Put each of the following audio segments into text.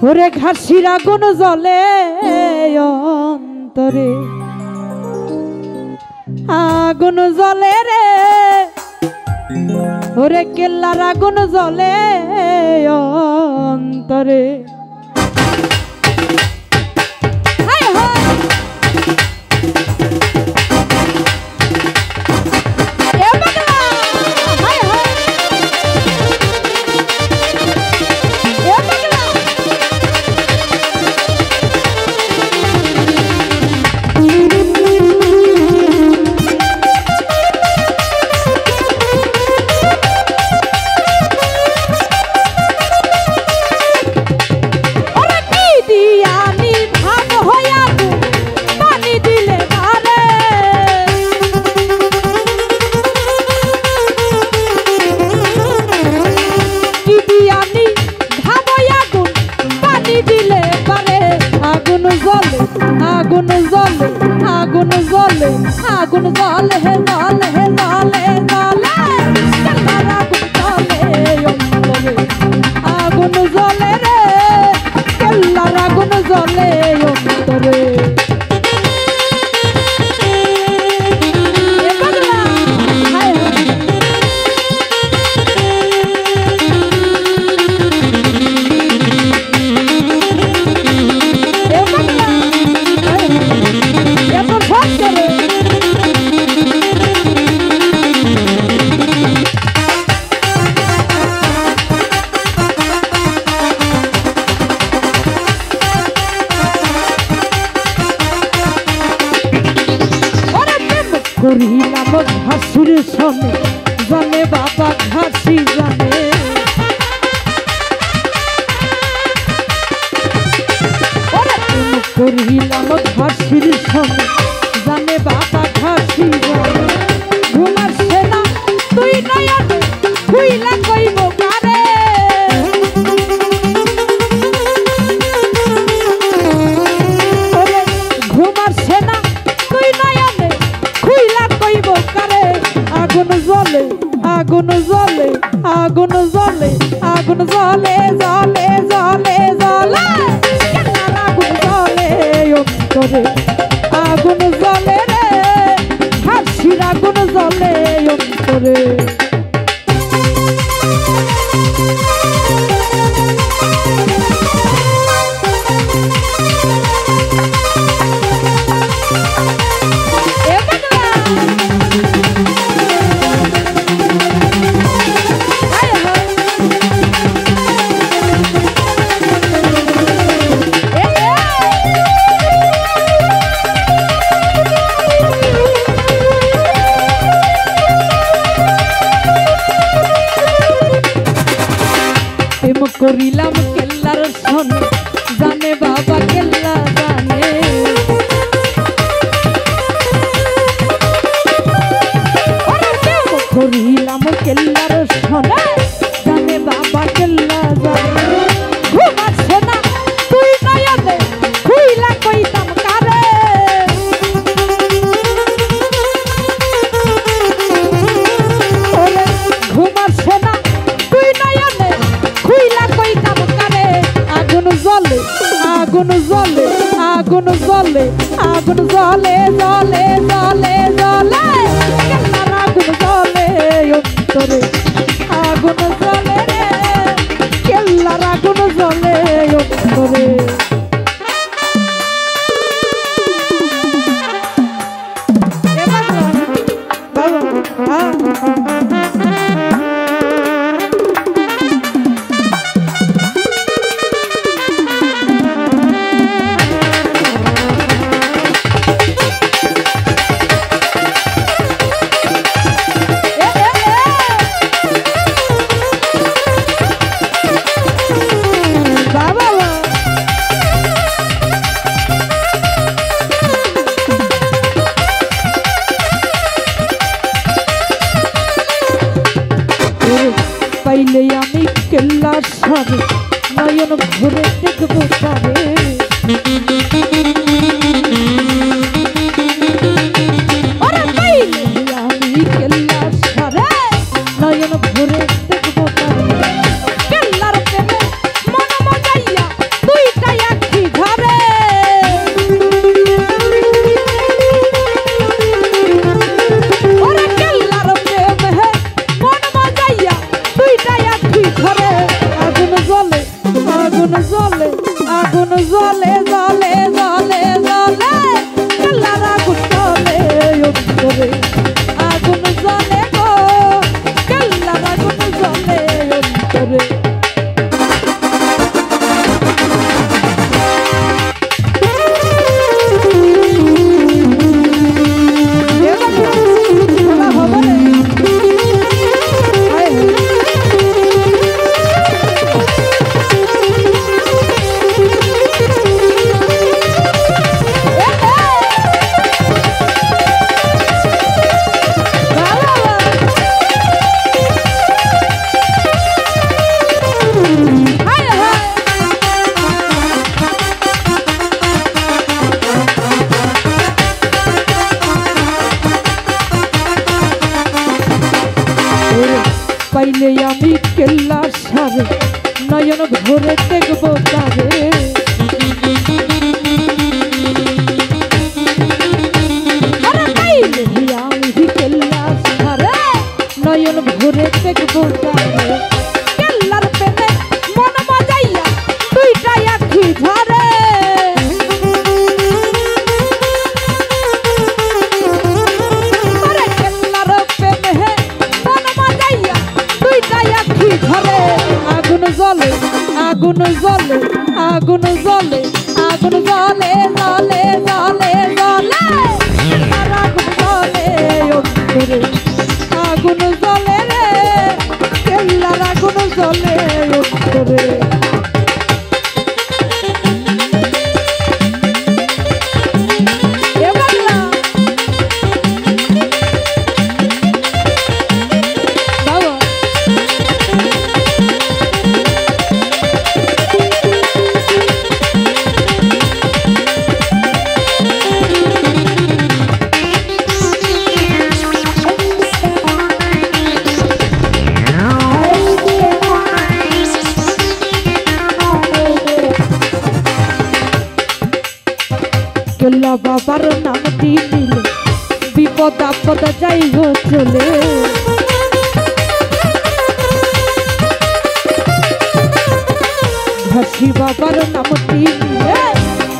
ওরে ঘাসির আগুন জ্বলে অন্তরে, আগুন জ্বলে রে, ওরে কেল্লার আগুন জ্বলে অন্তরে। আগুন জ্বলে, আগুন জ্বলে, আগুন জ্বলে, হে জ্বলে, হে জ্বলে, জ্বলে, কেল্লার আগুন জ্বলে অন্তরে, আগুন জ্বলে রে, কেল্লার আগুন জ্বলে অন্তরে। করিলাম ঘাসির সনে, জানে বাবা ঘাসি জানে, করিলাম ঘাসির সনে, জানে বাবা ঘাসি জানে, ঘুমার সেনা তুই নয়নে খুইলা কইব কারে, ঘুমার সেনা তুই নয়নে খুইলা কইব কারে, আগুন জ্বলে, আগুন জ্বলে, আগুন জ্বলে, আগুন জ্বলে, জ্বলে, জ্বলে, জ্বলে, কেল্লার আগুন জ্বলে অন্তরে, আগুন জ্বলে রে, ঘাসির আগুন জ্বলে অন্তরে। করিলাম কেল্লার সনে, জানে বাবা কেল্লা জানে, করিলাম কেল্লার সনে, জানে বাবা কেল্লা জানে, ঘুমার সেনা তুই নয়নে খুইলা কইতাম কারে, ঘুমার সেনা তুই নয়নে খুইলা কইতাম কারে, আগুন জ্বলে, আগুন জ্বলে, আগুন জ্বলে, আগুন জ্বলে, জ্বলে, জ্বলে, জ্বলে, কেল্লার আগুন জ্বলে অন্তরে, আগুন জ্বলে রে, কেল্লার আগুন জ্বলে অন্তরে। পাইলে আমি কেল্লার সারে, নয়ন ভরে দেখবো তারে, পাইলে আমি কেল্লার সারে, নয়ন ভরে দেখবো তারে, কেল্লার প্রেমে মন মজাইয়া তুই জলে জলে জলে জলে কেল্লার আগুন জলে অন্তরে আগুন জলে গো কেল্লার আগুন জলে অন্তরে পাইলে আমি কেল্লা সারে নয়ন ভরে দেখবো তারে পাইলে আমি কেল্লা সারে নয়ন ভরে দেখবো তারে কেল্লার প্রেমে মন মজাইয়া দুইটা আখি ধরে আগুন জলে আগুন জলে আগুন জলে আগুন জলে জলে জলে জলে আর আগুন জলে অন্তরে আগুন জলে রে কেল্লার আগুন জলে অন্তরে কেল্লা বাবার নাম দিলে বিপদ আপদ যাই গো চলে ঘাসি বাবার নাম দিলে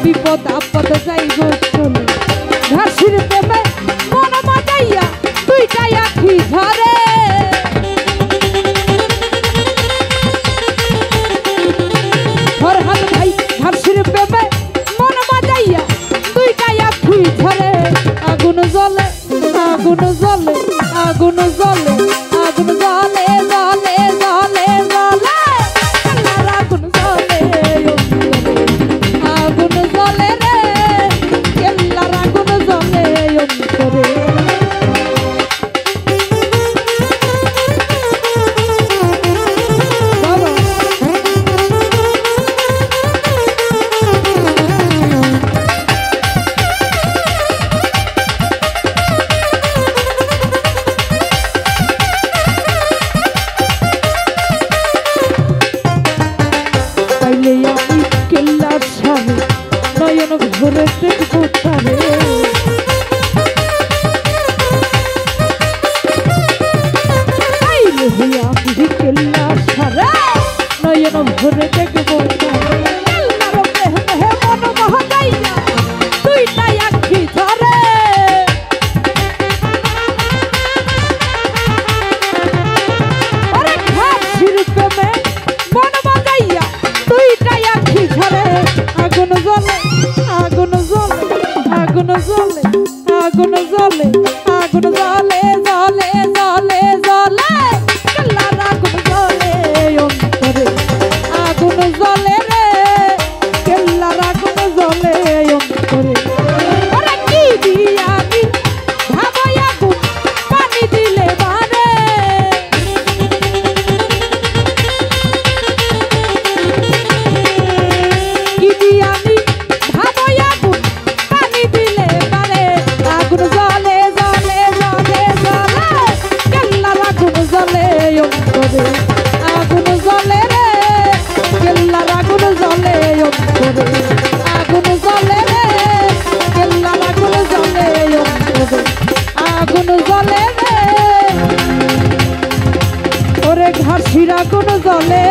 বিপদ আপদ যাই গো চলে ঘাসির প্রেমে মন মাজাইয়া দুইটা আখি ধরে ফরহাদ ভাই ঘাসির প্রেমে মন মাজাইয়া ধরে আগুন জলে আগুন জলে আগুন জলে আগুন জলে জলে জলে জলে কেল্লার আগুন জলে আগুন জলে রে কেল্লার আগুন জলে অন্তরে আমি কেল্লার সারে নয়ন ভরে দেখবো তারে আমি কেল্লার সারে নয়ন ভরে দেখবো তারে মন মহাইয়া দুইটা আখি ধরে ঘাসির প্রেমে মন মজাইয়া দুইটা আখি ধরে আগুন জলে আগুন জলে আগুন জলে আগুন জলে আগুন জলে জলে জলে জলে কেল্লার আগুন জলে অন্তরে আগুন জলে রে কেল্লার আগুন জলে অন্তরে ওরে কি দিয়া কি ভাবই আগুন পানি দিলে বারে আগুন জলে রে কেল্লার আগুন জলে অন্তরে আগুন জলে রে কেল্লার আগুন জলে অন্তরে আগুন জলে রে ওরে ঘাসির আগুন জলে